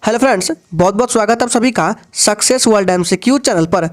Hello friends, बहुत बहुत स्वागत है आप सभी का सक्सेस वर्ल्ड एमसीक्यू चैनल पर।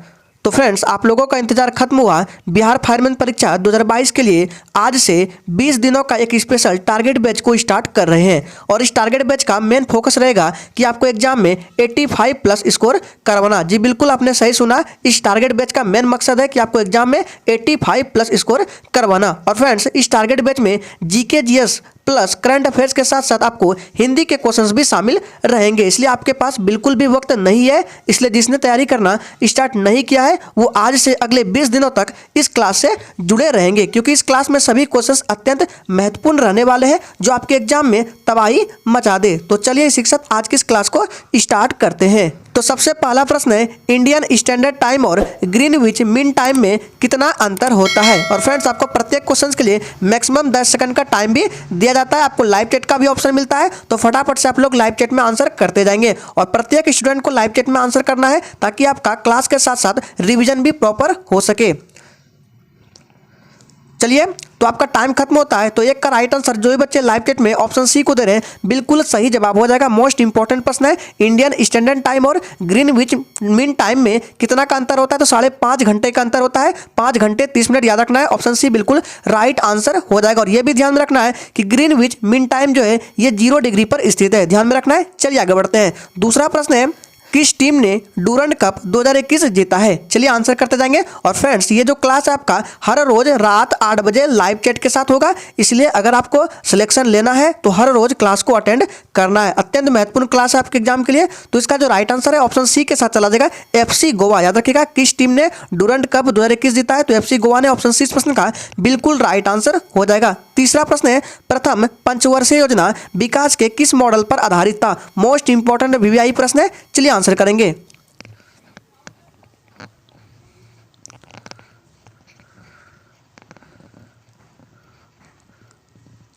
तो फ्रेंड्स, आप लोगों का इंतजार खत्म हुआ बिहार फायरमैन परीक्षा 2022 के लिए आज से 20 दिनों का एक स्पेशल टारगेट बैच को स्टार्ट कर रहे हैं। और इस टारगेट बैच का मेन फोकस रहेगा कि आपको एग्जाम में 85 प्लस स्कोर करवाना। जी बिल्कुल, आपने सही सुना। इस टारगेट बैच का मेन मकसद है कि आपको एग्जाम में 85 प्लस स्कोर करवाना। और फ्रेंड्स, इस टारगेट बैच में GK GS plus current affairs के साथ साथ आपको हिंदी के क्वेश्चंस भी शामिल रहेंगे। इसलिए आपके पास बिल्कुल भी वक्त नहीं है। इसलिए जिसने तैयारी करना स्टार्ट नहीं किया है वो आज से अगले 20 दिनों तक इस क्लास से जुड़े रहेंगे, क्योंकि इस क्लास में सभी क्वेश्चंस अत्यंत महत्वपूर्ण रहने वाले हैं जो आपके एग्जाम में तबाही मचा दे। तो चलिए शिक्षक आज की इस क्लास को स्टार्ट करते हैं। तो सबसे पहला प्रश्न है, इंडियन स्टैंडर्ड टाइम और ग्रीनविच मीन टाइम में कितना अंतर होता है। और फ्रेंड्स, आपको प्रत्येक क्वेश्चन के लिए मैक्सिमम 10 सेकंड का टाइम भी दिया जाता है। आपको लाइव चैट का भी ऑप्शन मिलता है, तो फटाफट से आप लोग लाइव चैट में आंसर करते जाएंगे। और प्रत्येक स्टूडेंट को लाइव चैट में आंसर करना है ताकि आपका क्लास के साथ साथ रिविजन भी प्रॉपर हो सके। चलिए, तो आपका टाइम खत्म होता है। तो एक का राइट आंसर जो भी बच्चे लाइव चैट में ऑप्शन सी को दे रहे हैं बिल्कुल सही जवाब हो जाएगा। मोस्ट इंपॉर्टेंट प्रश्न है, इंडियन स्टैंडर्ड टाइम और ग्रीनविच मीन टाइम में कितना का अंतर होता है। तो 5.5 घंटे का अंतर होता है। 5 घंटे 30 मिनट याद रखना है। ऑप्शन सी बिल्कुल राइट आंसर हो जाएगा। और यह भी ध्यान में रखना है कि ग्रीनविच मीन टाइम जो है ये 0 डिग्री पर स्थित है। ध्यान में रखना है। चलिए आगे बढ़ते हैं। दूसरा प्रश्न है, किस टीम ने डूरंड कप 2021 जीता है। चलिए आंसर करते जाएंगे। और फ्रेंड्स, ये जो क्लास है आपका हर रोज रात 8 बजे लाइव चैट के साथ होगा। इसलिए अगर आपको सिलेक्शन लेना है तो हर रोज क्लास को अटेंड करना है। अत्यंत महत्वपूर्ण क्लास है आपके एग्जाम के लिए। तो इसका जो राइट आंसर है ऑप्शन सी के साथ चला जाएगा, एफसी गोवा। याद रखिएगा, किस टीम ने डूरंड कप 2021 जीता है। तो एफसी गोवा ने ऑप्शन सी इस प्रश्न का बिल्कुल राइट आंसर हो जाएगा। तीसरा प्रश्न है, प्रथम पंचवर्षीय योजना विकास के किस मॉडल पर आधारित था। मोस्ट इंपॉर्टेंट वीवीआई प्रश्न है। चलिए आंसर करेंगे।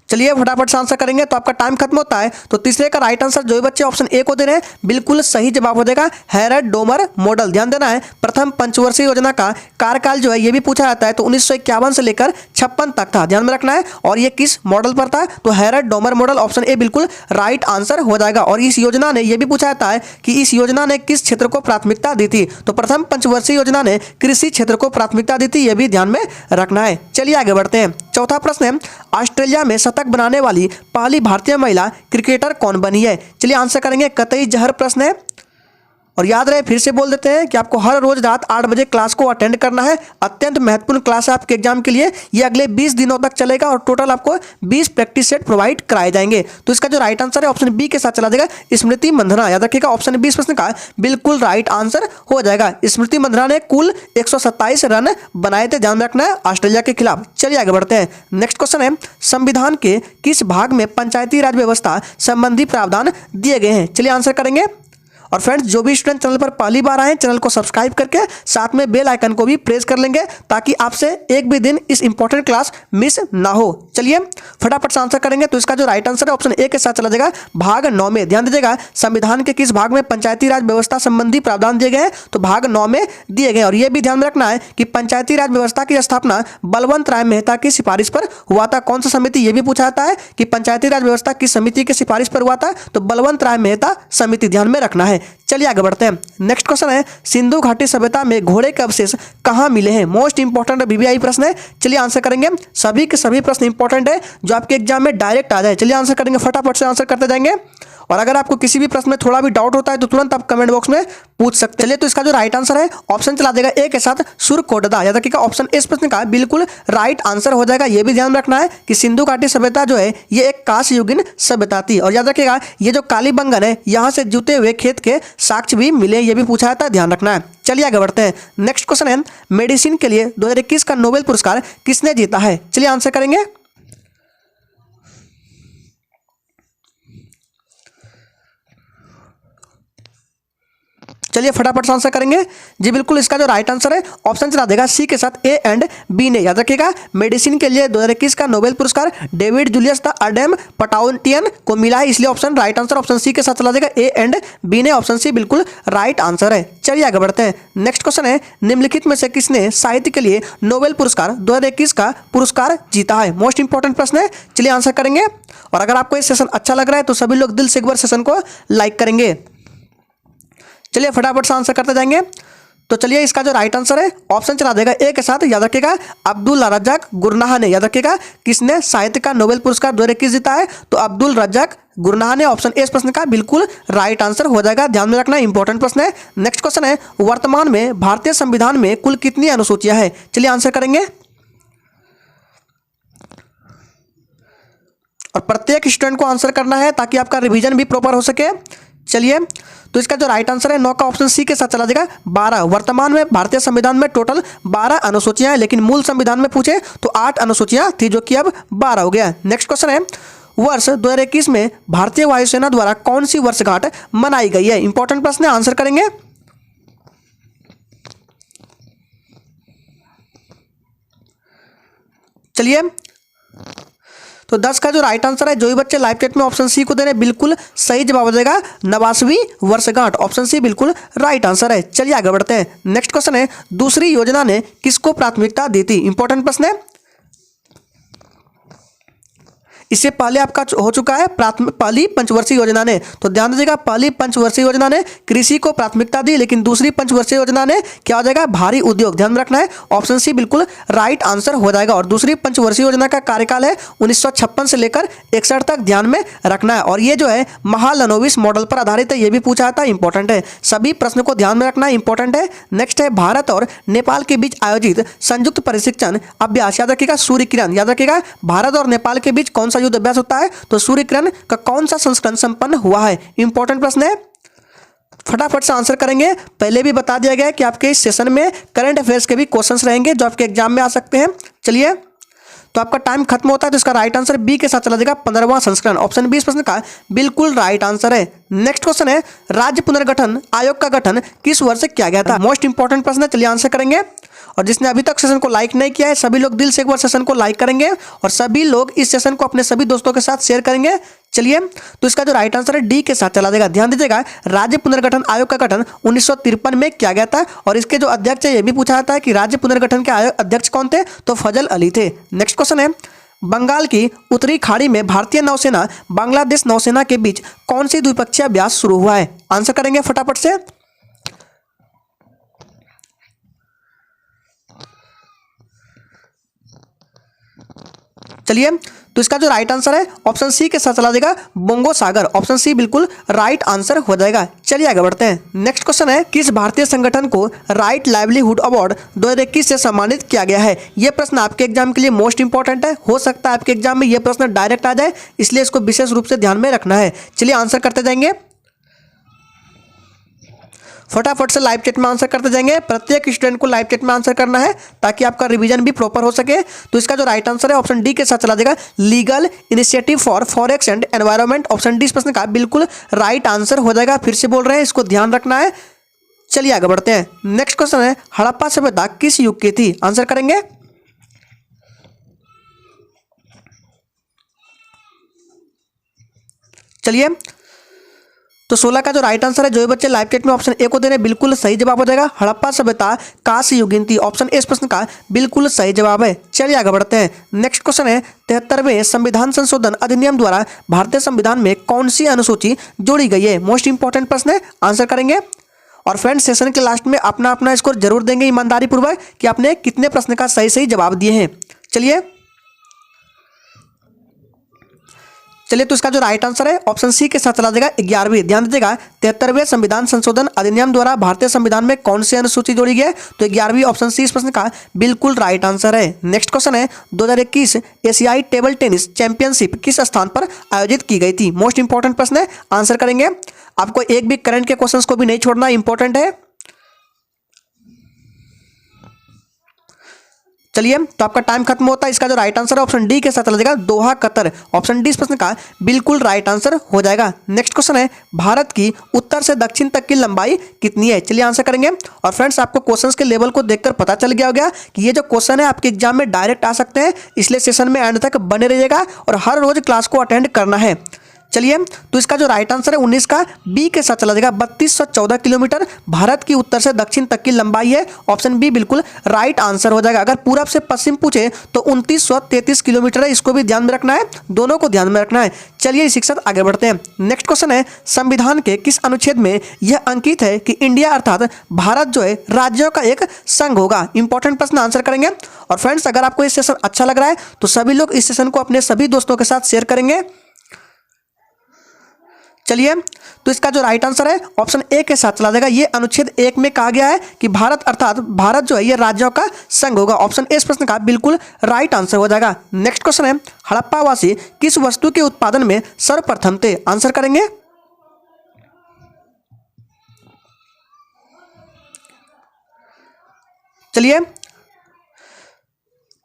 चलिए फटाफट से आंसर करेंगे। तो आपका टाइम खत्म होता है। तो तीसरे का राइट आंसर जो भी बच्चे ऑप्शन ए को दे रहे हैं बिल्कुल सही जवाब हो जाएगा, हैरड डोमर मॉडल। ध्यान देना है, प्रथम पंचवर्षीय योजना का कार्यकाल जो है ये भी पूछा जाता है। तो 1951 से लेकर 56 तक था। ध्यान में रखना है। और ये किस मॉडल पर था। तो हैरड डोमर मॉडल, ऑप्शन ए बिल्कुल राइट आंसर हो जाएगा। और इस योजना ने यह भी पूछा जाता है कि इस योजना ने किस क्षेत्र को प्राथमिकता दी थी। तो प्रथम पंचवर्षीय योजना ने कृषि क्षेत्र को प्राथमिकता दी थी। यह भी ध्यान में रखना है। चलिए आगे बढ़ते हैं। चौथा प्रश्न है, ऑस्ट्रेलिया में शतक बनाने वाली पहली भारतीय महिला क्रिकेटर कौन बनी है। चलिए आंसर करेंगे। कतई जहर प्रश्न है। और याद रहे, फिर से बोल देते हैं कि आपको हर रोज रात 8 बजे क्लास को अटेंड करना है। अत्यंत महत्वपूर्ण क्लास है आपके एग्जाम के लिए। ये अगले 20 दिनों तक चलेगा और टोटल आपको 20 प्रैक्टिस सेट प्रोवाइड कराए जाएंगे। तो इसका जो राइट आंसर है ऑप्शन बी के साथ चला जाएगा, स्मृति मंधना। याद रखिएगा, ऑप्शन बी इस प्रश्न का बिल्कुल राइट आंसर हो जाएगा। स्मृति मंधना ने कुल 127 रन बनाए थे। ध्यान में रखना है, ऑस्ट्रेलिया के खिलाफ। चलिए आगे बढ़ते हैं। नेक्स्ट क्वेश्चन है, संविधान के किस भाग में पंचायती राज व्यवस्था संबंधी प्रावधान दिए गए हैं। चलिए आंसर करेंगे। और फ्रेंड्स, जो भी स्टूडेंट चैनल पर पहली बार आए चैनल को सब्सक्राइब करके साथ में बेल आइकन को भी प्रेस कर लेंगे ताकि आपसे एक भी दिन इस इंपॉर्टेंट क्लास मिस ना हो। चलिए फटाफट से आंसर करेंगे। तो इसका जो राइट आंसर है ऑप्शन ए के साथ चला जाएगा, भाग 9 में। ध्यान दीजिएगा, संविधान के किस भाग में पंचायती राज व्यवस्था संबंधी प्रावधान दिए गए हैं। तो भाग 9 में दिए गए। और यह भी ध्यान में रखना है कि पंचायती राज व्यवस्था की स्थापना बलवंत राय मेहता की सिफारिश पर हुआ था। कौन सा समिति, यह भी पूछा जाता है कि पंचायती राज व्यवस्था किस समिति की सिफारिश पर हुआ था। तो बलवंत राय मेहता समिति। ध्यान में रखना है। चलिए आगे बढ़ते हैं। नेक्स्ट क्वेश्चन है, सिंधु घाटी सभ्यता में घोड़े के अवशेष कहां मिले हैं। मोस्ट इंपॉर्टेंट वीवीआई प्रश्न है। चलिए आंसर करेंगे। सभी के सभी प्रश्न इंपॉर्टेंट है जो आपके एग्जाम में डायरेक्ट आ जाए। चलिए आंसर करेंगे, फटाफट से आंसर करते जाएंगे। और अगर आपको किसी भी प्रश्न में थोड़ा भी डाउट होता है तो तुरंत आप कमेंट बॉक्स में पूछ सकते हैं। तो इसका जो राइट आंसर है ऑप्शन चला देगा ए के साथ, सुरकोटदा। याद रखिएगा, ऑप्शन इस प्रश्न का बिल्कुल राइट आंसर हो जाएगा। यह भी ध्यान रखना है कि सिंधु घाटी सभ्यता जो है ये एक कांस्य युगीन सभ्यता थी। और याद रखिएगा, ये जो कालीबंगन है यहाँ से जुते हुए खेत के साक्ष्य भी मिले। ये भी पूछा जाता है, ध्यान रखना है। चलिए आगे बढ़ते हैं। नेक्स्ट क्वेश्चन है, मेडिसिन के लिए 2021 का नोबेल पुरस्कार किसने जीता है। चलिए आंसर करेंगे। चलिए फटाफट से आंसर करेंगे। जी बिल्कुल, इसका जो राइट आंसर है ऑप्शन चला देगा सी के साथ, ए एंड बी ने। याद रखिएगा, मेडिसिन के लिए 2021 का नोबेल पुरस्कार डेविड जूलियस द अडेम पटाउटियन को मिला है। इसलिए option right answer option C के साथ चला जाएगा, ए एंड बी ने। ऑप्शन सी बिल्कुल राइट आंसर है। चलिए आगे बढ़ते हैं। नेक्स्ट क्वेश्चन है, निम्नलिखित में से किसने साहित्य के लिए नोबेल पुरस्कार 2021 का पुरस्कार जीता है। मोस्ट इंपॉर्टेंट प्रश्न है। चलिए आंसर करेंगे। और अगर आपको ये सेशन अच्छा लग रहा है तो सभी लोग दिल से एक बार सेशन को लाइक करेंगे। चलिए फटाफट से आंसर करते जाएंगे। तो चलिए इसका जो राइट आंसर है ऑप्शन चला देगा ए के साथ, याद रखिएगा अब्दुल रज्जाक गुरनाह ने। याद रखिएगा किसने साहित्य का नोबेल पुरस्कार 2021 जीता है? तो अब्दुल रज्जाक गुरनाह ने। ऑप्शन ए इस प्रश्न का बिल्कुल राइट आंसर हो जाएगा, ध्यान में रखना, इंपॉर्टेंट प्रश्न है। नेक्स्ट क्वेश्चन है वर्तमान में भारतीय संविधान में कुल कितनी अनुसूचियां हैं? चलिए आंसर करेंगे और प्रत्येक स्टूडेंट को आंसर करना है ताकि आपका रिवीजन भी प्रॉपर हो सके। चलिए तो इसका जो राइट आंसर है 9 का ऑप्शन सी के साथ चला जाएगा 12। वर्तमान में भारतीय संविधान में टोटल 12 अनुसूचियां हैं, लेकिन मूल संविधान में पूछे तो 8 अनुसूचियां थी, जो कि अब 12 हो गया। नेक्स्ट क्वेश्चन है वर्ष 2021 में भारतीय वायुसेना द्वारा कौन सी वर्षगांठ मनाई गई है? इंपॉर्टेंट प्रश्न है, आंसर करेंगे। चलिए तो 10 का जो राइट आंसर है, जो भी बच्चे लाइव चैट में ऑप्शन सी को दे रहे हैं बिल्कुल सही जवाब हो जाएगा 89वीं वर्षगांठ। ऑप्शन सी बिल्कुल राइट आंसर है। चलिए आगे बढ़ते हैं। नेक्स्ट क्वेश्चन है दूसरी योजना ने किसको प्राथमिकता दी थी? इंपॉर्टेंट प्रश्न है। इससे पहले आपका हो चुका है पहली पंचवर्षीय योजना ने, तो ध्यान दीजिएगा पहली पंचवर्षीय योजना ने कृषि को प्राथमिकता दी, लेकिन दूसरी पंचवर्षीय योजना ने क्या हो जाएगा? भारी उद्योग। ध्यान में रखना है, ऑप्शन सी बिल्कुल राइट आंसर हो जाएगा। और दूसरी पंचवर्षीय योजना का कार्यकाल है 1956 से लेकर 61 तक, ध्यान में रखना है। और ये जो है महालनोबिस मॉडल पर आधारित है, ये भी पूछा था, इंपॉर्टेंट है। सभी प्रश्न को ध्यान में रखना इंपॉर्टेंट है। नेक्स्ट है भारत और नेपाल के बीच आयोजित संयुक्त प्रशिक्षण अभ्यास, याद रखिएगा सूर्य किरण। याद रखिएगा भारत और नेपाल के बीच कौन सा युद्ध अभ्यास होता है? तो सूर्य किरण का कौन सा संस्करण संपन्न हुआ है? इंपॉर्टेंट प्रश्न है, फटाफट से आंसर करेंगे। पहले भी बता दिया गया कि आपके इस सेशन में करंट अफेयर्स के भी क्वेश्चंस रहेंगे जो आपके एग्जाम में आ सकते हैं। चलिए तो आपका टाइम खत्म होता है, तो इसका राइट आंसर बी के साथ चला जाएगा 15वां संस्करण। ऑप्शन बी इस प्रश्न का बिल्कुल राइट आंसर है। नेक्स्ट क्वेश्चन है राज्य पुनर्गठन आयोग का गठन किस वर्ष किया गया था? मोस्ट इंपॉर्टेंट प्रश्न है, चलिए आंसर करेंगे। और जिसने अभी तक सेशन को लाइक नहीं किया है सभी लोग दिल से एक बार सेशन को लाइक करेंगे और सभी लोग इस सेशन को अपने सभी दोस्तों के साथ शेयर करेंगे। चलिए तो इसका जो राइट आंसर है डी के साथ चला जाएगा। ध्यान दीजिएगा राज्य पुनर्गठन आयोग का गठन 1953 में किया गया था और इसके जो अध्यक्ष है ये भी पूछा जाता है कि राज्य पुनर्गठन के आयोग अध्यक्ष कौन थे? तो फजल अली थे। नेक्स्ट क्वेश्चन है बंगाल की उत्तरी खाड़ी में भारतीय नौसेना बांग्लादेश नौसेना के बीच कौन सी द्विपक्षीय अभ्यास शुरू हुआ है? आंसर करेंगे फटाफट से। चलिए तो इसका जो राइट आंसर है ऑप्शन सी के साथ चला जाएगा बोंगो सागर। ऑप्शन सी बिल्कुल राइट आंसर हो जाएगा। चलिए आगे बढ़ते हैं। नेक्स्ट क्वेश्चन है किस भारतीय संगठन को राइट लाइवलीहुड अवार्ड 2021 से सम्मानित किया गया है? यह प्रश्न आपके एग्जाम के लिए मोस्ट इंपॉर्टेंट है, हो सकता है आपके एग्जाम में यह प्रश्न डायरेक्ट आ जाए, इसलिए इसको विशेष रूप से ध्यान में रखना है। चलिए आंसर करते जाएंगे, फटाफट से लाइव चैट में आंसर करते जाएंगे। प्रत्येक स्टूडेंट को लाइव चैट में आंसर करना है ताकि आपका रिवीजन भी प्रॉपर हो सके। तो इसका जो राइट आंसर है ऑप्शन डी के साथ चला जाएगा legal initiative for forest and environment. Option D इस प्रश्न का बिल्कुल राइट आंसर हो जाएगा। फिर से बोल रहे हैं, इसको ध्यान रखना है। चलिए आगे बढ़ते हैं। नेक्स्ट क्वेश्चन है हड़प्पा सभ्यता किस युग की थी? आंसर करेंगे। चलिए तो 16 का जो राइट आंसर है, जो बच्चे लाइव चैट में ऑप्शन ए को दे रहे हैं बिल्कुल सही जवाब हो जाएगा हड़प्पा सभ्यता कांस्य युगीन थी। ऑप्शन ए इस प्रश्न का बिल्कुल सही जवाब है। चलिए आगे बढ़ते हैं। नेक्स्ट क्वेश्चन है 73वें संविधान संशोधन अधिनियम द्वारा भारतीय संविधान में कौन सी अनुसूची जोड़ी गई है? मोस्ट इंपॉर्टेंट प्रश्न है, आंसर करेंगे। और फ्रेंड्स सेशन के लास्ट में अपना अपना स्कोर जरूर देंगे ईमानदारी पूर्वक कि आपने कितने प्रश्न का सही जवाब दिए हैं। चलिए तो इसका जो राइट आंसर है ऑप्शन सी के साथ चला जाएगा 11वीं। ध्यान दीजिएगा 73वें संविधान संशोधन अधिनियम द्वारा भारतीय संविधान में कौन सी अनुसूची जोड़ी गई है? तो 11वीं। ऑप्शन सी इस प्रश्न का बिल्कुल राइट आंसर है। नेक्स्ट क्वेश्चन है 2021 एशियाई टेबल टेनिस चैंपियनशिप किस स्थान पर आयोजित की गई थी? मोस्ट इंपॉर्टेंट प्रश्न है, आंसर करेंगे। आपको एक भी करंट के क्वेश्चन को भी नहीं छोड़ना, इंपॉर्टेंट है। चलिए तो आपका टाइम खत्म होता है। इसका जो राइट आंसर है ऑप्शन डी के साथ चला जाएगा दोहा कतर। ऑप्शन डी इस प्रश्न का बिल्कुल राइट आंसर हो जाएगा। नेक्स्ट क्वेश्चन है भारत की उत्तर से दक्षिण तक की लंबाई कितनी है? चलिए आंसर करेंगे। और फ्रेंड्स आपको क्वेश्चंस के लेवल को देखकर पता चल गया होगा कि ये जो क्वेश्चन है आपके एग्जाम में डायरेक्ट आ सकते हैं, इसलिए सेशन में एंड तक बने रहिएगा और हर रोज क्लास को अटेंड करना है। चलिए, तो इसका जो राइट आंसर है 19 का बी के साथ चला जाएगा। 3214 किलोमीटर भारत की उत्तर से दक्षिण तक की लंबाई है। ऑप्शन बी बिल्कुल राइट आंसर हो जाएगा। अगर पूरब से पश्चिम पूछे तो 2933 किलोमीटर है, इसको भी ध्यान में रखना है, दोनों को ध्यान में रखना है। चलिए इसी के साथ आगे बढ़ते हैं। नेक्स्ट क्वेश्चन है, संविधान के किस अनुच्छेद में यह अंकित है कि इंडिया अर्थात भारत जो है राज्यों का एक संघ होगा? इंपॉर्टेंट प्रश्न आंसर करेंगे। और फ्रेंड्स, अगर आपको इस सेशन अच्छा लग रहा है तो सभी लोग इस सेशन को अपने सभी दोस्तों के साथ शेयर करेंगे। चलिए, तो इसका जो राइट आंसर है ऑप्शन ए के साथ चला जाएगा। ये अनुच्छेद 1 में कहा गया है कि भारत अर्थात भारत जो है ये राज्यों का संघ होगा। ऑप्शन ए इस प्रश्न का बिल्कुल राइट आंसर हो जाएगा। नेक्स्ट क्वेश्चन है, हड़प्पावासी किस वस्तु के उत्पादन में सर्वप्रथम थे? आंसर करेंगे। चलिए,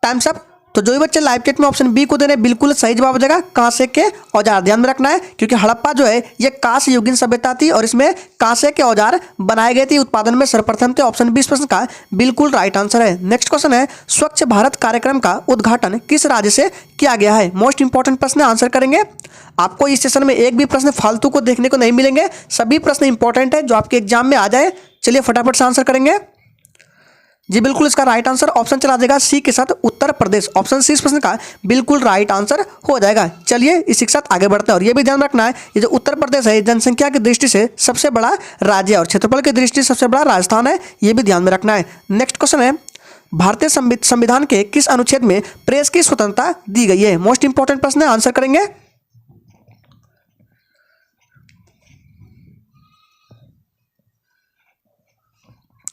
टाइम्स अप। तो जो भी बच्चे लाइव चैट में ऑप्शन बी को दे रहे हैं बिल्कुल सही जवाब हो जाएगा, कांसे के औजार। ध्यान में रखना है क्योंकि हड़प्पा जो है ये कांस्य युगीन सभ्यता थी और इसमें कांसे के औजार बनाए गए थे, उत्पादन में सर्वप्रथम थे। ऑप्शन बी इस प्रश्न का बिल्कुल राइट आंसर है। नेक्स्ट क्वेश्चन है, स्वच्छ भारत कार्यक्रम का उद्घाटन किस राज्य से किया गया है? मोस्ट इंपॉर्टेंट प्रश्न आंसर करेंगे। आपको इस सेशन में एक भी प्रश्न फालतू को देखने को नहीं मिलेंगे, सभी प्रश्न इंपॉर्टेंट है जो आपके एग्जाम में आ जाए। चलिए फटाफट से आंसर करेंगे। जी बिल्कुल, इसका राइट आंसर ऑप्शन चला जाएगा सी के साथ, उत्तर प्रदेश। ऑप्शन सी इस प्रश्न का बिल्कुल राइट आंसर हो जाएगा। चलिए इसी के साथ आगे बढ़ते हैं। और ये भी ध्यान रखना है, ये जो उत्तर प्रदेश है जनसंख्या की दृष्टि से सबसे बड़ा राज्य है और क्षेत्रफल की दृष्टि से सबसे बड़ा राजस्थान है, ये भी ध्यान में रखना है। नेक्स्ट क्वेश्चन है, भारतीय संविधान के किस अनुच्छेद में प्रेस की स्वतंत्रता दी गई है? मोस्ट इंपॉर्टेंट प्रश्न है, आंसर करेंगे।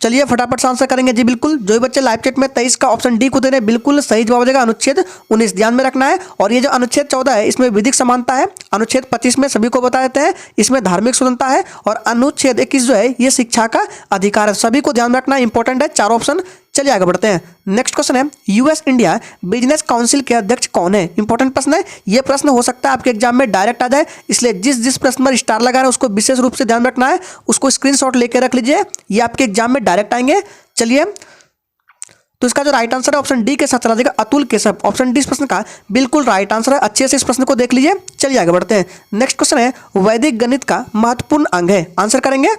चलिए फटाफट से आंसर करेंगे। जी बिल्कुल, जो भी बच्चे लाइव चैट में 23 का ऑप्शन डी को दे रहे हैं बिल्कुल सही जवाब हो जाएगा, अनुच्छेद 19। ध्यान में रखना है। और ये जो अनुच्छेद 14 है इसमें विधिक समानता है। अनुच्छेद 25 में सभी को बता देते हैं, इसमें धार्मिक स्वतंत्रता है। और अनुच्छेद 21 जो है ये शिक्षा का अधिकार है। सभी को ध्यान में रखना है, इंपॉर्टेंट है, चारों ऑप्शन। चलिए आगे बढ़ते हैं। नेक्स्ट क्वेश्चन है, यूएस इंडिया बिजनेस काउंसिल के अध्यक्ष कौन है? इंपॉर्टेंट प्रश्न है, ये प्रश्न हो सकता है आपके एग्जाम में डायरेक्ट आ जाए, इसलिए जिस प्रश्न पर स्टार लगा रहे हैं उसको विशेष रूप से ध्यान रखना है, उसको स्क्रीनशॉट लेके रख लीजिए, ये आपके एग्जाम में डायरेक्ट आएंगे। चलिए, तो इसका जो राइट आंसर है ऑप्शन डी के साथ चला जाएगा, अतुल केशव। ऑप्शन डी इस प्रश्न का बिल्कुल राइट आंसर है। अच्छे से इस प्रश्न को देख लीजिए। चलिए आगे बढ़ते हैं। नेक्स्ट क्वेश्चन है, वैदिक गणित का महत्वपूर्ण अंग है? आंसर करेंगे।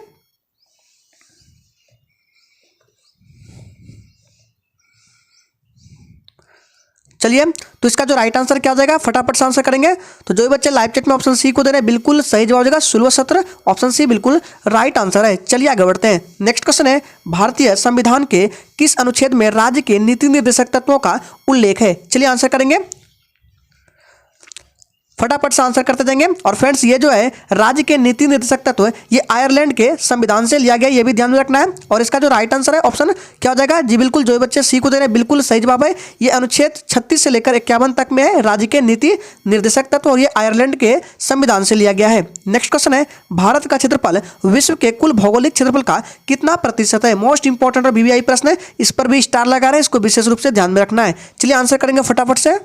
चलिए, तो इसका जो राइट आंसर क्या हो जाएगा, फटाफट से आंसर करेंगे। तो जो भी बच्चे लाइव चैट में ऑप्शन सी को दे रहे हैं बिल्कुल सही जवाब हो जाएगा, शुल्व सत्र। ऑप्शन सी बिल्कुल राइट आंसर है। चलिए आगे बढ़ते हैं। नेक्स्ट क्वेश्चन है, भारतीय संविधान के किस अनुच्छेद में राज्य के नीति निर्देशक तत्वों का उल्लेख है? चलिए आंसर करेंगे, फटाफट से आंसर करते जाएंगे। और फ्रेंड्स, ये जो है राज्य के नीति निर्देशक तत्व ये आयरलैंड के संविधान से लिया गया, ये भी ध्यान में रखना है। और इसका जो राइट आंसर है ऑप्शन क्या हो जाएगा? जी बिल्कुल, जो बच्चे सी को दे रहे हैं बिल्कुल सही जवाब है। ये अनुच्छेद 36 से लेकर 51 तक में है, राज्य के नीति निर्देशक तत्व, और ये आयरलैंड के संविधान से लिया गया है। नेक्स्ट क्वेश्चन है, भारत का क्षेत्रफल विश्व के कुल भौगोलिक क्षेत्रफल का कितना प्रतिशत है? मोस्ट इंपॉर्टेंट और वीवीआई प्रश्न है, इस पर भी स्टार लगा रहे हैं, इसको विशेष रूप से ध्यान में रखना है। चलिए आंसर करेंगे फटाफट से।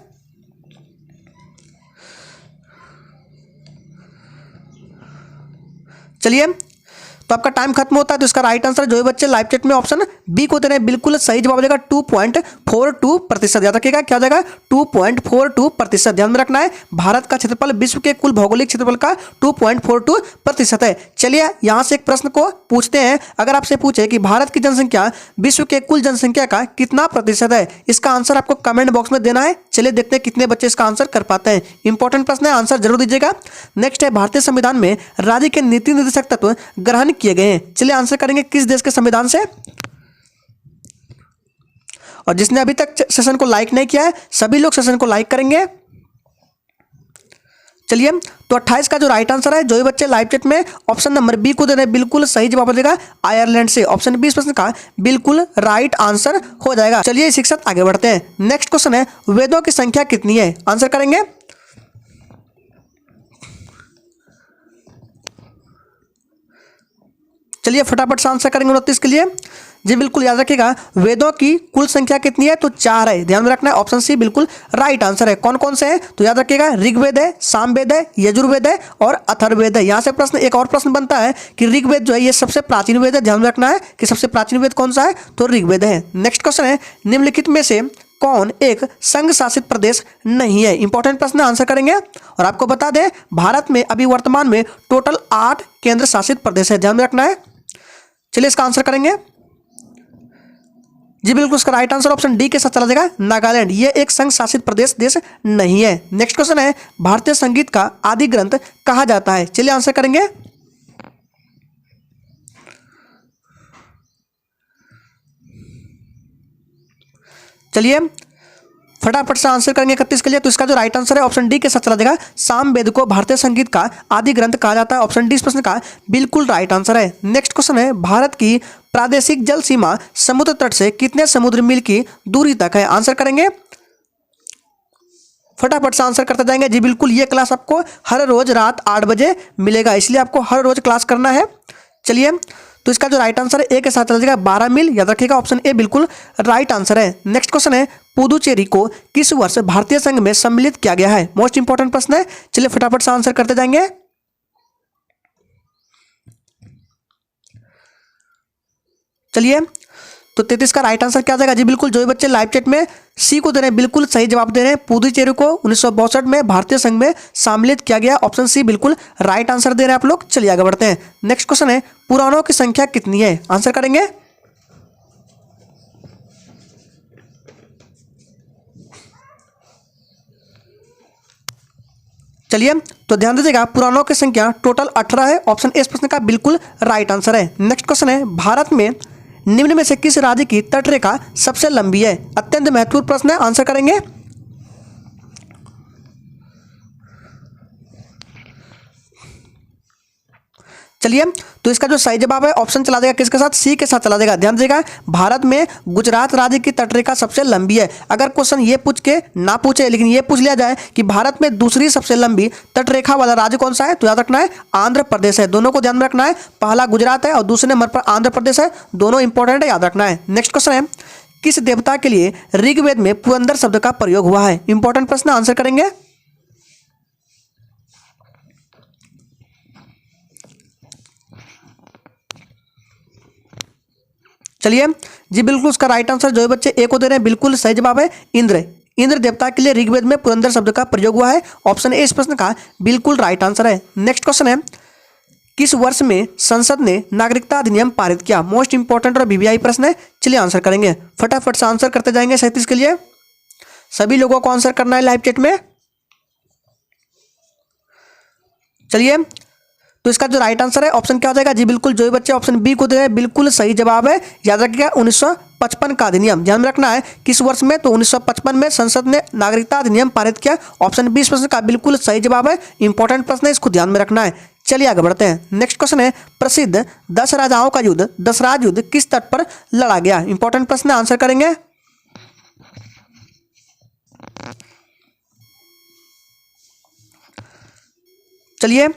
चलिए, तो आपका टाइम खत्म होता है, तो इसका राइट आंसर जो भी बच्चे लाइव चैट में ऑप्शन बी को दे रहे हैं बिल्कुल सही जवाब हो जाएगा, 2.42%। याद रखिएगा क्या हो जाएगा, 2.42%। ध्यान में रखना है, भारत का क्षेत्रफल विश्व के कुल भौगोलिक क्षेत्रफल का 2.42% है। चलिए यहां से एक प्रश्न को पूछते हैं, अगर आपसे पूछे कि भारत की जनसंख्या विश्व के कुल जनसंख्या का कितना प्रतिशत है, इसका आंसर आपको कमेंट बॉक्स में देना है। चलिए देखते हैं कितने बच्चे इसका आंसर कर पाते हैं। इंपॉर्टेंट प्रश्न है, आंसर जरूर दीजिएगा। नेक्स्ट है, भारतीय संविधान में राज्य के नीति निर्देशक तत्व ग्रहण किए गए हैं। चलिए आंसर करेंगे किस देश के संविधान से। और जिसने अभी तक सेशन को लाइक नहीं किया है सभी लोग सेशन को लाइक करेंगे। चलिए, तो 28 का जो राइट आंसर है, जो भी बच्चे लाइव चैट में ऑप्शन नंबर बी को दे रहे हैं बिल्कुल सही जवाब हो जाएगा, आयरलैंड से। ऑप्शन बी इस प्रश्न का बिल्कुल राइट आंसर हो जाएगा। चलिए इसी के साथ आगे बढ़ते हैं। नेक्स्ट क्वेश्चन है, वेदों की संख्या कितनी है? आंसर करेंगे। चलिए फटाफट से आंसर करेंगे 29 के लिए। जी बिल्कुल, याद रखिएगा वेदों की कुल संख्या कितनी है, तो 4 है। ध्यान में रखना है, ऑप्शन सी बिल्कुल राइट आंसर है। कौन कौन से हैं, तो याद रखिएगा ऋग्वेद है, सामवेद है, यजुर्वेद है और अथर्ववेद है। यहाँ से प्रश्न एक और प्रश्न बनता है कि ऋग्वेद जो है ये सबसे प्राचीन वेद है। ध्यान में रखना है कि सबसे प्राचीन वेद कौन सा है, तो ऋग्वेद है। नेक्स्ट क्वेश्चन है, निम्नलिखित में से कौन एक संघ शासित प्रदेश नहीं है? इंपॉर्टेंट प्रश्न, आंसर करेंगे। और आपको बता दें भारत में अभी वर्तमान में टोटल 8 केंद्र शासित प्रदेश है, ध्यान में रखना है। चलिए इसका आंसर करेंगे। जी बिल्कुल, इसका राइट आंसर ऑप्शन डी के साथ चला जाएगा, नागालैंड। ये एक संघ शासित प्रदेश देश नहीं है। नेक्स्ट क्वेश्चन है, भारतीय संगीत का आदि ग्रंथ कहा जाता है? चलिए आंसर करेंगे। चलिए फटाफट से आंसर करेंगे 31 के लिए। तो इसका जो राइट आंसर है ऑप्शन डी के साथ चला जाएगा, सामवेद को भारतीय संगीत का आदि ग्रंथ कहा जाता है। ऑप्शन डी इस प्रश्न का बिल्कुल राइट आंसर है। नेक्स्ट क्वेश्चन है, भारत की प्रादेशिक जल सीमा समुद्र तट से कितने समुद्र मील की दूरी तक है? आंसर करेंगे, फटाफट से आंसर करते जाएंगे। जी बिल्कुल, ये क्लास आपको हर रोज रात 8 बजे मिलेगा, इसलिए आपको हर रोज क्लास करना है। चलिए, तो इसका जो राइट आंसर है ए के साथ चला जाएगा 12 मील, याद रखिएगा, ऑप्शन ए बिल्कुल राइट आंसर है। नेक्स्ट क्वेश्चन है, पुदुचेरी को किस वर्ष भारतीय संघ में सम्मिलित किया गया है? मोस्ट इंपॉर्टेंट प्रश्न है। चलिए फटाफट से आंसर करते जाएंगे। चलिए, तो 33 का राइट आंसर क्या आ जाएगा? जी बिल्कुल, जो भी बच्चे लाइव चैट में सी को दे रहे हैं बिल्कुल सही जवाब दे रहे हैं। पुदुचेरी को 1962 में भारतीय संघ में सम्मिलित किया गया, ऑप्शन सी बिल्कुल राइट आंसर दे रहे हैं आप लोग। चलिए आगे बढ़ते हैं। नेक्स्ट क्वेश्चन है, पुराणों की संख्या कितनी है? आंसर करेंगे। चलिए, तो ध्यान दीजिएगा, पुराणों की संख्या टोटल 18 है, ऑप्शन ए इस प्रश्न का बिल्कुल राइट आंसर है। नेक्स्ट क्वेश्चन है, भारत में निम्न में से किस राज्य की तटरेखा सबसे लंबी है? अत्यंत महत्वपूर्ण प्रश्न है, आंसर करेंगे। चलिए, तो इसका जो सही जवाब है ऑप्शन चला जाएगा किसके साथ? सी के साथ चला जाएगा। ध्यान दीजिएगा, भारत में गुजरात राज्य की तटरेखा सबसे लंबी है। अगर क्वेश्चन ये पूछ के ना पूछे लेकिन ये पूछ लिया जाए कि भारत में दूसरी सबसे लंबी तटरेखा वाला राज्य कौन सा है, तो याद रखना है आंध्र प्रदेश है। दोनों को ध्यान में रखना है, पहला गुजरात है और दूसरे नंबर पर आंध्र प्रदेश है, दोनों इंपॉर्टेंट है, याद रखना है। नेक्स्ट क्वेश्चन है, किस देवता के लिए ऋग्वेद में पुरंदर शब्द का प्रयोग हुआ है? इंपॉर्टेंट प्रश्न, आंसर करेंगे। चलिए, जी बिल्कुल, उसका राइट आंसर जो बच्चे ए को दे रहे हैं बिल्कुल सही जवाब है, इंद्र। इंद्र देवता के लिए ऋग्वेद में पुरंदर शब्द का प्रयोग हुआ है, ऑप्शन ए इस प्रश्न का बिल्कुल राइट आंसर है। नेक्स्ट क्वेश्चन है, किस वर्ष में संसद ने नागरिकता अधिनियम पारित किया? मोस्ट इंपॉर्टेंट और वीवीआई प्रश्न है। चलिए आंसर करेंगे, फटाफट से आंसर करते जाएंगे 37 के लिए। सभी लोगों को आंसर करना है लाइव चैट में। चलिए, तो इसका जो राइट आंसर है ऑप्शन क्या हो जाएगा? जी बिल्कुल, जो भी बच्चे ऑप्शन बी को दे रहे हैं बिल्कुल सही जवाब है। याद रखिएगा 1955 का अधिनियम, ध्यान में रखना है किस वर्ष में, तो 1955 में संसद ने नागरिकता अधिनियम पारित किया, ऑप्शन बी इस प्रश्न का बिल्कुल सही जवाब है। इंपॉर्टेंट प्रश्न है, इसको ध्यान में रखना है। चलिए आगे बढ़ते हैं। नेक्स्ट क्वेश्चन है, प्रसिद्ध 10 राजाओं का युद्ध दसराज युद्ध किस तट पर लड़ा गया? इंपॉर्टेंट प्रश्न है, आंसर करेंगे। चलिए,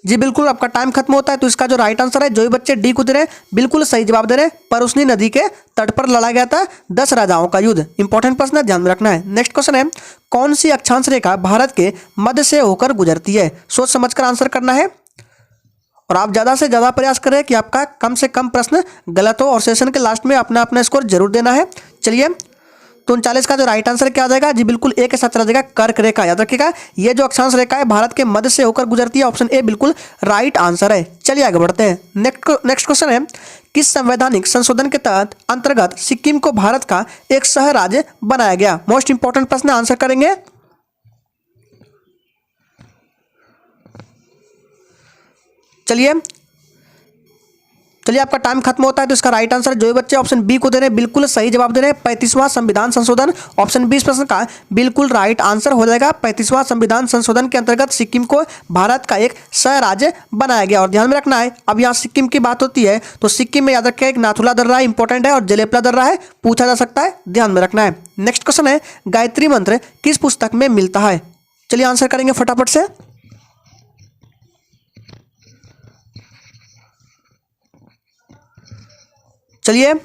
जी बिल्कुल, आपका टाइम खत्म होता है। तो इसका जो राइट आंसर है, जो भी बच्चे डी को दे रहे हैं बिल्कुल सही जवाब दे रहे हैं, परउस्नी नदी के तट पर लड़ा गया था 10 राजाओं का युद्ध। इंपॉर्टेंट प्रश्न है, ध्यान में रखना है। नेक्स्ट क्वेश्चन है, कौन सी अक्षांश रेखा भारत के मध्य से होकर गुजरती है? सोच समझकर आंसर करना है और आप ज़्यादा से ज़्यादा प्रयास करें कि आपका कम से कम प्रश्न गलत हो और सेशन के लास्ट में अपना अपना स्कोर जरूर देना है। चलिए, तो 39 का जो राइट आंसर क्या आ जाएगा? जी बिल्कुल ए के साथ चला जाएगा, कर्क रेखा। याद रखिएगा, ये जो अक्षांश रेखा है भारत के मध्य से होकर गुजरती है, ऑप्शन ए बिल्कुल राइट आंसर है। चलिए आगे बढ़ते हैं। नेक्स्ट क्वेश्चन है, किस संवैधानिक संशोधन के तहत अंतर्गत सिक्किम को भारत का एक सह राज्य बनाया गया? मोस्ट इंपॉर्टेंट प्रश्न, आंसर करेंगे। चलिए, आपका टाइम खत्म होता है। तो इसका राइट आंसर जो बच्चे ऑप्शन बी को दे रहे हैं बिल्कुल सही जवाब दे रहे हैं, 35वां संविधान संशोधन, ऑप्शन बी इस प्रश्न का बिल्कुल राइट आंसर हो जाएगा। 35वां संविधान संशोधन के अंतर्गत सिक्किम को भारत का एक सह राज्य बनाया गया। और ध्यान में रखना है, अब यहाँ सिक्किम की बात होती है तो सिक्किम में याद रखिए एक नाथुला दर्रा इंपॉर्टेंट है और जलेपला दर्रा है, पूछा जा सकता है, ध्यान में रखना है। नेक्स्ट क्वेश्चन है, गायत्री मंत्र किस पुस्तक में मिलता है? चलिए आंसर करेंगे फटाफट से। चलिए, तो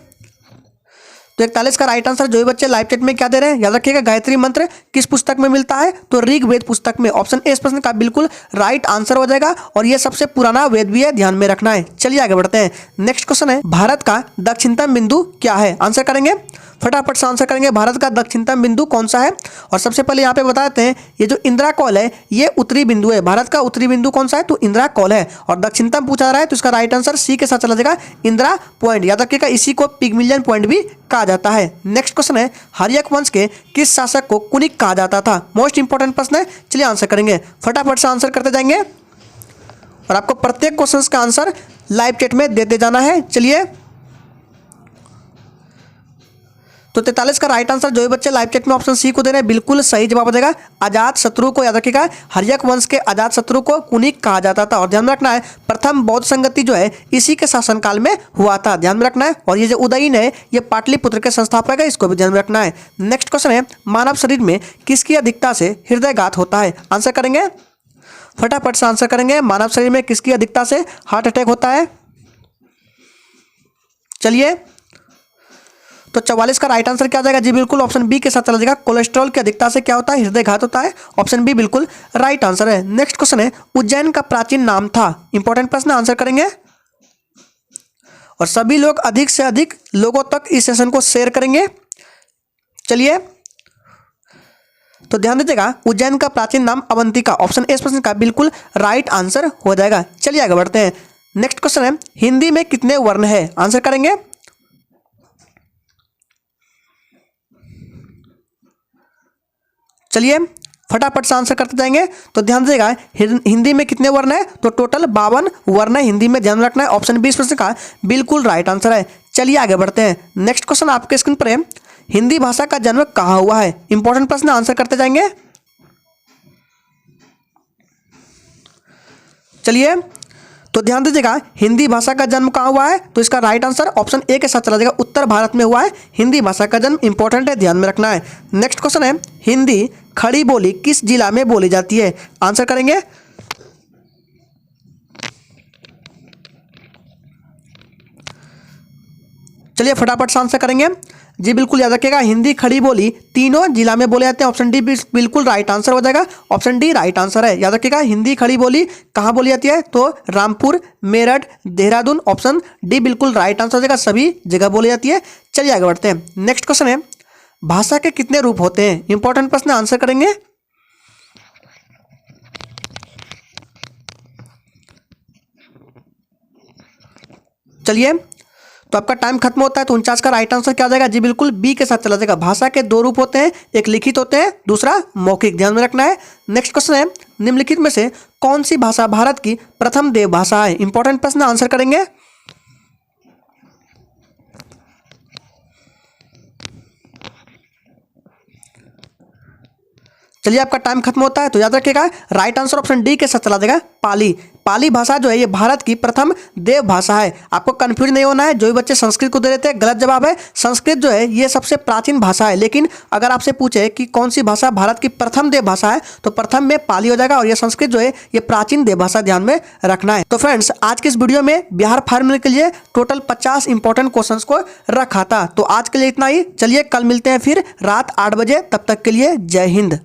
41 का राइट आंसर जो भी बच्चे लाइव चैट में क्या दे रहे हैं, याद रखिएगा गायत्री मंत्र किस पुस्तक में मिलता है? तो ऋग्वेद पुस्तक में, ऑप्शन ए इस प्रश्न का बिल्कुल राइट आंसर हो जाएगा और ये सबसे पुराना वेद भी है, ध्यान में रखना है। चलिए आगे बढ़ते हैं। नेक्स्ट क्वेश्चन है, भारत का दक्षिणतम बिंदु क्या है? आंसर करेंगे फटाफट से आंसर करेंगे, भारत का दक्षिणतम बिंदु कौन सा है। और सबसे पहले यहाँ पे बताते हैं, ये जो इंदिरा कॉल है ये उत्तरी बिंदु है। भारत का उत्तरी बिंदु कौन सा है, तो इंदिरा कॉल है। और दक्षिणतम पूछा जा रहा है तो इसका राइट आंसर सी के साथ चला जाएगा, इंदिरा पॉइंट। याद रखिएगा, इसी को पिग्मिलियन पॉइंट भी कहा जाता है। नेक्स्ट क्वेश्चन है, हर्यक वंश के किस शासक को कुनिक कहा जाता था। मोस्ट इंपॉर्टेंट प्रश्न है, चलिए आंसर करेंगे। फटाफट से आंसर करते जाएंगे और आपको प्रत्येक क्वेश्चन का आंसर लाइव चैट में देते जाना है। चलिए, तो 43 का राइट आंसर जो भी बच्चे लाइव चैट में ऑप्शन सी को दे रहे हैं बिल्कुल सही जवाब हो जाएगा। अजात शत्रु को, याद रखिएगा, हर्यक वंश के अजात शत्रु को कुनिक कहा जाता था। और ध्यान में रखना है, प्रथम बौद्ध संगति जो है इसी के शासनकाल में हुआ था, ध्यान में रखना है। और ये जो उदयन है ये पाटलिपुत्र के संस्थापक है, इसको भी ध्यान में रखना है। नेक्स्ट क्वेश्चन है, मानव शरीर में किसकी अधिकता से हृदयघात होता है। आंसर करेंगे, फटाफट से आंसर करेंगे, मानव शरीर में किसकी अधिकता से हार्ट अटैक होता है। चलिए, तो 44 का राइट आंसर क्या आ जाएगा जी, बिल्कुल ऑप्शन बी के साथ चला जाएगा, कोलेस्ट्रॉल की अधिकता से क्या होता है, हृदयघात होता है। ऑप्शन बी बिल्कुल राइट आंसर है। नेक्स्ट क्वेश्चन है, उज्जैन का प्राचीन नाम था। इंपॉर्टेंट प्रश्न, आंसर करेंगे और सभी लोग अधिक से अधिक लोगों तक इस सेशन को शेयर करेंगे। चलिए, तो ध्यान दीजिएगा, उज्जैन का प्राचीन नाम अवंतिका। ऑप्शन ए प्रश्न का बिल्कुल राइट आंसर हो जाएगा। चलिए आगे बढ़ते हैं। नेक्स्ट क्वेश्चन है, हिंदी में कितने वर्ण है। आंसर करेंगे, चलिए फटाफट से आंसर करते जाएंगे। तो ध्यान दीजिएगा, हिंदी में कितने वर्ण है, तो टोटल 52 वर्ण है हिंदी में, ध्यान रखना है। ऑप्शन बी प्रश्न का बिल्कुल राइट आंसर है। चलिए आगे बढ़ते हैं। नेक्स्ट क्वेश्चन आपके स्क्रीन पर है, हिंदी भाषा का जन्म कहाँ हुआ है। इंपॉर्टेंट प्रश्न, आंसर करते जाएंगे। चलिए, तो ध्यान दीजिएगा, हिंदी भाषा का जन्म कहाँ हुआ है, तो इसका राइट आंसर ऑप्शन ए के साथ चला जाएगा, उत्तर भारत में हुआ है हिंदी भाषा का जन्म। इंपॉर्टेंट है, ध्यान में रखना है। नेक्स्ट क्वेश्चन है, हिंदी खड़ी बोली किस जिला में बोली जाती है। आंसर करेंगे, चलिए फटाफट से आंसर करेंगे जी, बिल्कुल याद रखिएगा, हिंदी खड़ी बोली तीनों जिला में बोले जाते हैं। ऑप्शन डी बिल्कुल राइट आंसर हो जाएगा, ऑप्शन डी राइट आंसर है। याद रखिएगा, हिंदी खड़ी बोली कहाँ बोली जाती है, तो रामपुर, मेरठ, देहरादून। ऑप्शन डी बिल्कुल राइट आंसर हो जाएगा, सभी जगह बोली जाती है। चलिए आगे बढ़ते हैं। नेक्स्ट क्वेश्चन है, भाषा के कितने रूप होते हैं। इंपॉर्टेंट प्रश्न, आंसर करेंगे। चलिए, तो आपका टाइम खत्म होता है। तो 49 का राइट आंसर क्या आ जाएगा जी, बिल्कुल बी के साथ चला जाएगा। भाषा के दो रूप होते हैं, एक लिखित होते हैं, दूसरा मौखिक, ध्यान में रखना है। नेक्स्ट क्वेश्चन है, निम्नलिखित में से कौन सी भाषा भारत की प्रथम देव भाषा है। इंपॉर्टेंट प्रश्न, आंसर करेंगे। चलिए, आपका टाइम खत्म होता है। तो याद रखिएगा, राइट आंसर ऑप्शन डी के साथ चला जाएगा, पाली। पाली भाषा जो है ये भारत की प्रथम देव भाषा है। आपको कंफ्यूज नहीं होना है, जो भी बच्चे संस्कृत को दे देते हैं गलत जवाब है। संस्कृत जो है ये सबसे प्राचीन भाषा है, लेकिन अगर आपसे पूछे कि कौन सी भाषा भारत की प्रथम देव भाषा है, तो प्रथम में पाली हो जाएगा। और ये संस्कृत जो है ये प्राचीन देव भाषा, ध्यान में रखना है। तो फ्रेंड्स, आज के इस वीडियो में बिहार फार्मूले के लिए टोटल 50 इंपॉर्टेंट क्वेश्चन को रखा था। तो आज के लिए इतना ही। चलिए, कल मिलते हैं फिर रात 8 बजे, तब तक के लिए जय हिंद।